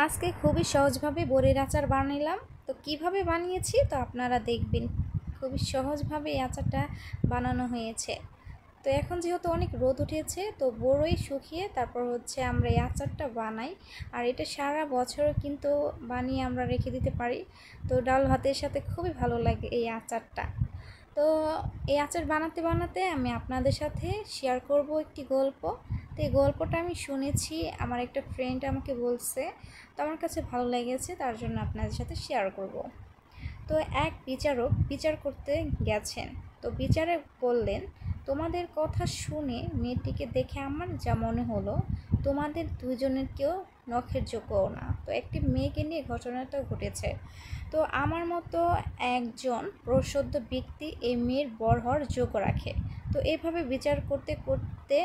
আজকে খুবই সহজভাবে বড়ির আচার বানাইলাম। তো কিভাবে বানিয়েছি তো আপনারা দেখবেন। খুবই সহজভাবে এই আচারটা বানানো হয়েছে। তো এখন যেহেতু অনেক রোদ উঠেছে, তো বড়ই শুকিয়ে তারপর আমরা এই আচারটা বানাই। আর এটা সারা বছর কিন্তু বানিয়ে আমরা রেখে দিতে পারি। তো ডাল ভাতের সাথে খুবই ভালো লাগে এই আচারটা। তো এই আচার বানাতে বানাতে আমি আপনাদের সাথে শেয়ার করব একটি গল্প। তো এই গল্পটা আমি শুনেছি, আমার একটা ফ্রেন্ড আমাকে বলছে, তো আমার কাছে ভালো লেগেছে, তার জন্য আপনাদের সাথে শেয়ার করব। তো এক বিচারক বিচার করতে গেছেন। তো বিচারক বললেন, তোমাদের কথা শুনে মেয়েটিকে দেখে আমার যা মনে হলো, তোমাদের দুজনের কেউ নখের যোগ্যও না। তো একটি মেয়েকে নিয়ে ঘটনাটা ঘটেছে। তো আমার মতো একজন প্রসিদ্ধ ব্যক্তি এই মেয়ের বর হওয়ার যোগ্য রাখে। তো এভাবে বিচার করতে করতে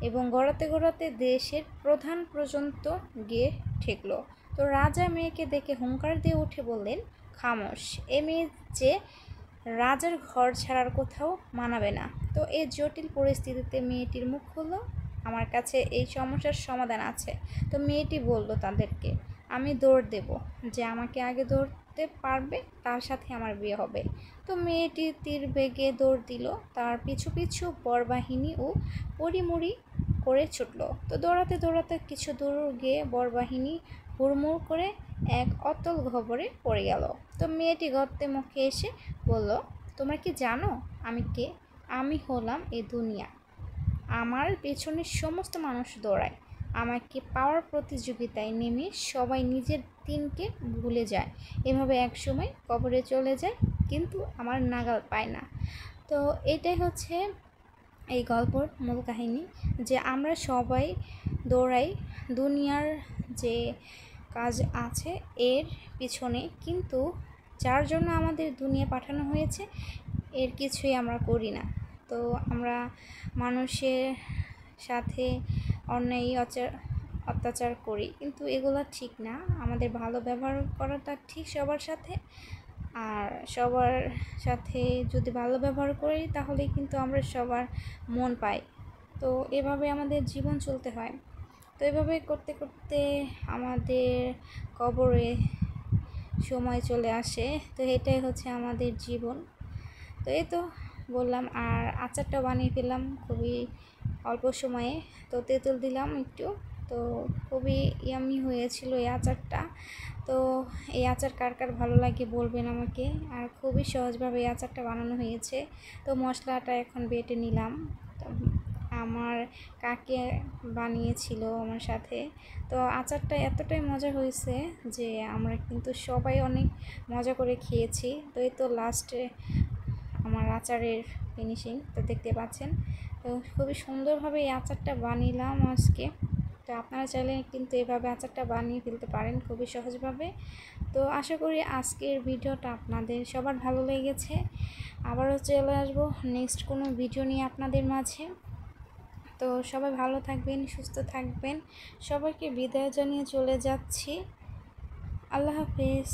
এবং গড়াতে গড়াতে দেশের প্রধান পর্যন্ত গিয়ে ঠেকল। তো রাজা মেয়েকে দেখে হুঙ্কার দিয়ে উঠে বললেন, খামোশ, এ মেয়ে যে রাজার ঘর ছাড়ার কোথাও মানাবে না। তো এই জটিল পরিস্থিতিতে মেয়েটির মুখ হলো, আমার কাছে এই সমস্যার সমাধান আছে। তো মেয়েটি বলল তাদেরকে, আমি দৌড় দেব, যে আমাকে আগে দৌড়তে পারবে তার সাথে আমার বিয়ে হবে। তো মেয়েটি তীর বেগে দৌড় দিল, তার পিছু পিছু বরবাহিনী ও পরিমুড়ি করে ছুটল। তো দৌড়াতে দৌড়াতে কিছু দূর গিয়ে বরবাহিনী হুড়মুড় করে এক অতল গহ্বরে পড়ে গেল। তো মেয়েটি গর্তে মুখে এসে বলল, তোমরা কি জানো আমি কে? আমি হলাম এ দুনিয়া। আমার পেছনে সমস্ত মানুষ দৌড়ায়। আমাকে পাওয়ার প্রতিযোগিতায় নেমে সবাই নিজের দিনকে ভুলে যায়। এভাবে একসময় কবরে চলে যায়, কিন্তু আমার নাগাল পায় না। তো এটাই হচ্ছে এই গল্পর মূল কাহিনী, যে আমরা সবাই দৌড়াই দুনিয়ার যে কাজ আছে এর পিছনে, কিন্তু যার জন্য আমাদের দুনিয়া পাঠানো হয়েছে এর কিছুই আমরা করি না। তো আমরা মানুষের সাথে অন্যায় অত্যাচার করি, কিন্তু এগুলো ঠিক না। আমাদের ভালো ব্যবহার করাটা ঠিক সবার সাথে, আর সবার সাথে যদি ভালো ব্যবহার করি তাহলে কিন্তু আমরা সবার মন পাই। তো এভাবে আমাদের জীবন চলতে হয়। তো এভাবে করতে করতে আমাদের কবরে সময় চলে আসে। তো এটাই হচ্ছে আমাদের জীবন। তো এই তো বললাম, আর আচারটা বানিয়ে ফেললাম খুবই অল্প সময়ে। তো তেঁতুল দিলাম একটু, তো খুবই ইয়ামি হয়েছিল এই আচারটা। তো এই আচার কার কার ভালো লাগে বলবেন আমাকে। আর খুবই সহজভাবে এই আচারটা বানানো হয়েছে। তো মশলাটা এখন বেটে নিলাম। আমার কাকে বানিয়েছিল আমার সাথে। তো আচারটা এতটাই মজা হয়েছে যে আমরা কিন্তু সবাই অনেক মজা করে খেয়েছি। তো এই তো লাস্টে আমার আচারের ফিনিশিং তো দেখতে পাচ্ছেন। তো খুবই সুন্দরভাবে এই আচারটা বানালাম আজকে। তো আপনারা চাইলে কিন্তু এভাবে আচারটা বানিয়ে ফেলতে পারেন খুবই সহজভাবে। তো আশা করি আজকের ভিডিওটা আপনাদের সবার ভালো লেগেছে। আবারও চলে আসবো নেক্সট কোনো ভিডিও নিয়ে আপনাদের মাঝে। তো সবাই ভালো থাকবেন, সুস্থ থাকবেন। সবাইকে বিদায় জানিয়ে চলে যাচ্ছি। আল্লাহ হাফেজ।